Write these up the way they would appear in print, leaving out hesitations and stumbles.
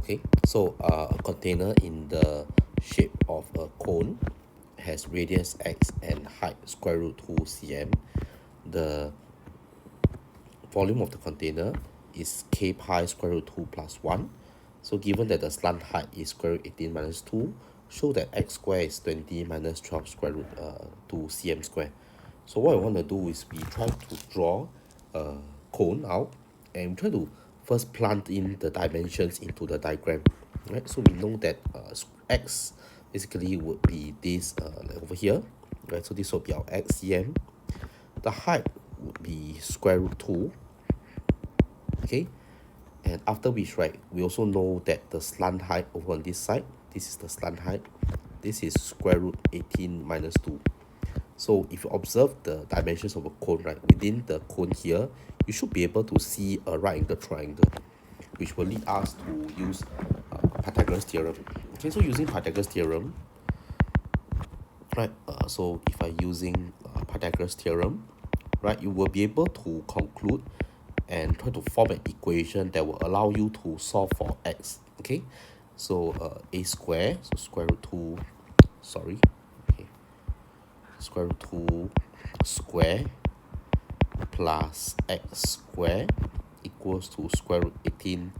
Okay, so a container in the shape of a cone has radius x and height square root 2 cm. The volume of the container is k pi square root 2 plus 1. So given that the slant height is square root 18 minus 2, show that x squared is 20 minus 12 square root 2 cm square. So what I want to do is we try to draw a cone out and try to first plant in the dimensions into the diagram. Right, so we know that x basically would be this like over here. Right, so this will be our x cm. The height would be square root 2. Okay, and after which, right, we also know that the slant height over on this side, this is the slant height, this is square root 18 minus 2. So if you observe the dimensions of a cone, right, within the cone here, you should be able to see a right angle triangle, which will lead us to use Pythagoras theorem. Okay, so using Pythagoras theorem, right, so if I using Pythagoras theorem, right, you will be able to conclude and try to form an equation that will allow you to solve for x. Okay, so a square, so square root 2, sorry, okay, square root 2 square plus x square equals to square root 18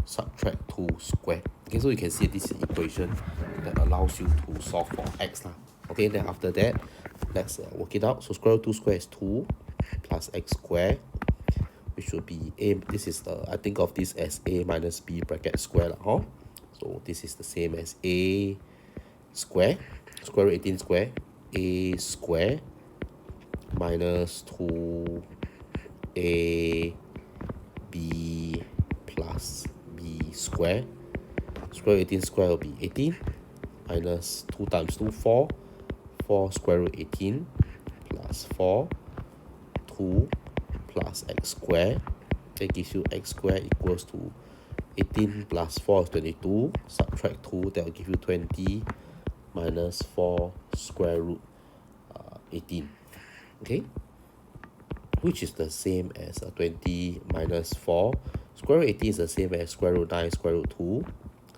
subtract 2 square. Okay, so you can see this is equation that allows you to solve for x lah. Okay, then after that, let's work it out. So square root 2 square is 2 plus x square, which would be a, this is the, I think of this as a minus b bracket square lah, huh? So this is the same as a square, square root 18 square, a square minus 2a b plus b square. Square root 18 square will be 18 minus 2 times 2, 4. 4 square root 18 plus 4, 2 plus x square. That gives you x square equals to 18 plus 4 is 22. Subtract 2, that will give you 20 minus 4 square root 18. Okay, which is the same as 20 minus 4. Square root 18 is the same as square root 9 square root 2.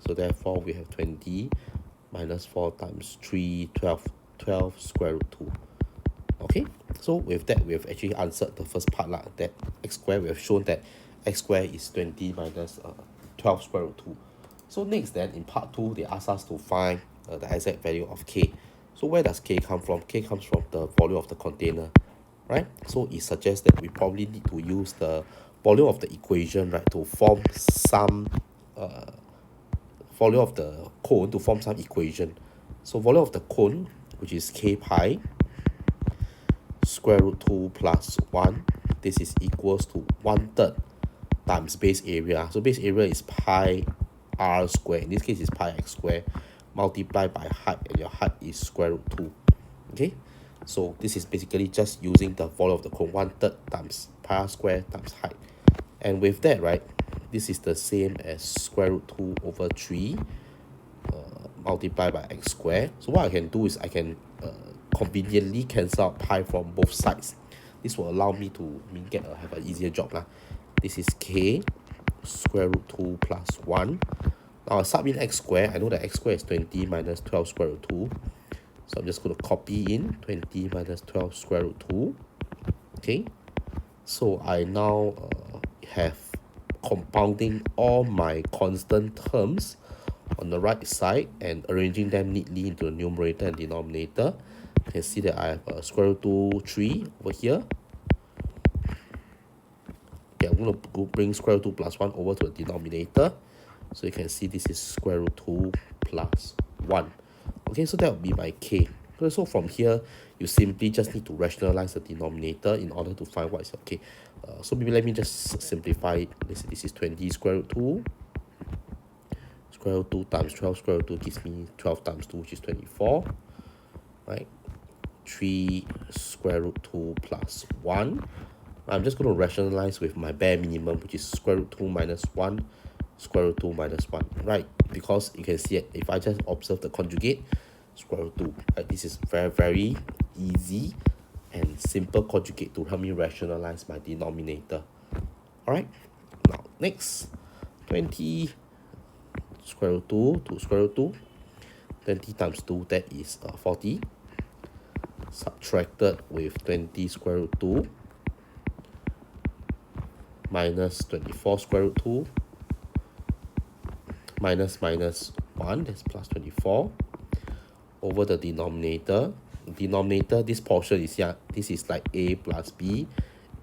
So therefore, we have 20 minus 4 times 3, 12, 12 square root 2. Okay, so with that, we have actually answered the first part lah, that x square, we have shown that x square is 20 minus 12 square root 2. So next then, in part 2, they ask us to find the exact value of k. So where does k come from? K comes from the volume of the container, right? So it suggests that we probably need to use the volume of the equation, right, to form some volume of the cone to form some equation. So volume of the cone, which is k pi square root 2 plus 1, this is equals to 1/3 times base area. So base area is pi r square, in this case is pi x square, multiplied by height, and your height is square root 2. Okay, so this is basically just using the volume of the cone, 1/3 times pi r square times height. And with that, right, this is the same as square root 2 over 3 multiplied by x square. So what I can do is I can conveniently cancel out pi from both sides. This will allow me to have an easier job lah. This is k square root 2 plus 1. Now I sub in x square. I know that x square is 20 minus 12 square root 2. So I'm just going to copy in 20 minus 12 square root 2. Okay, so I now have compounding all my constant terms on the right side and arranging them neatly into the numerator and denominator. You can see that I have square root 2, 3 over here. Okay, I'm going to bring square root 2 plus 1 over to the denominator. So you can see this is square root 2 plus 1. Okay, so that will be my k. So from here, you simply just need to rationalize the denominator in order to find what is your k. So maybe let me just simplify it. This is 20 square root 2. Square root 2 times 12 square root 2 gives me 12 times 2, which is 24. Right? 3 square root 2 plus 1. I'm just going to rationalize with my bare minimum, which is square root 2 minus 1, square root 2 minus 1, right? Because you can see it, if I just observe the conjugate, square root 2, right? This is very, very easy and simple conjugate to help me rationalize my denominator. All right, now next, 20 square root 2 to square root 2. 20 times 2, that is 40. Subtracted with 20 square root 2 minus 24 square root 2 minus 1, that's plus 24, over the denominator. Denominator, this portion is here, this is like a plus b,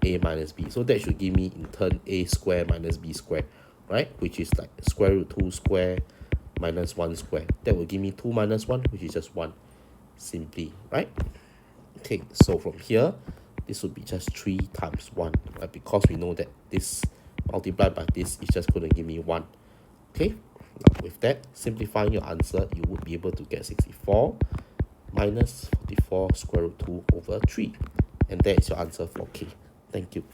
a minus b. So that should give me in turn a square minus b square, right? Which is like square root 2 square minus 1 square. That will give me 2 minus 1, which is just 1, simply, right? Okay, so from here, this would be just 3 times 1, right? Because we know that this multiplied by this is just going to give me 1. Okay, now with that, simplifying your answer, you would be able to get 64 minus 44 square root 2 over 3. And that is your answer for K. Thank you.